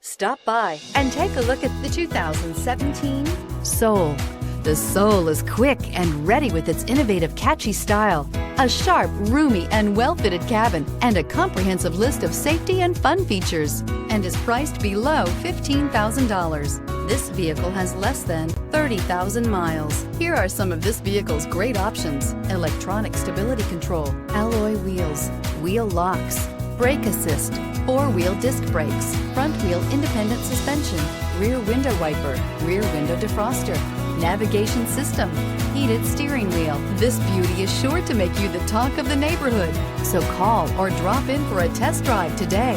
Stop by and take a look at the 2017 Soul. The Soul is quick and ready with its innovative, catchy style, a sharp, roomy, and well-fitted cabin, and a comprehensive list of safety and fun features, and is priced below $15,000. This vehicle has less than 30,000 miles. Here are some of this vehicle's great options: electronic stability control, alloy wheels, wheel locks, brake assist, four-wheel disc brakes, front-wheel independent suspension, rear window wiper, rear window defroster, navigation system, heated steering wheel. This beauty is sure to make you the talk of the neighborhood. So call or drop in for a test drive today.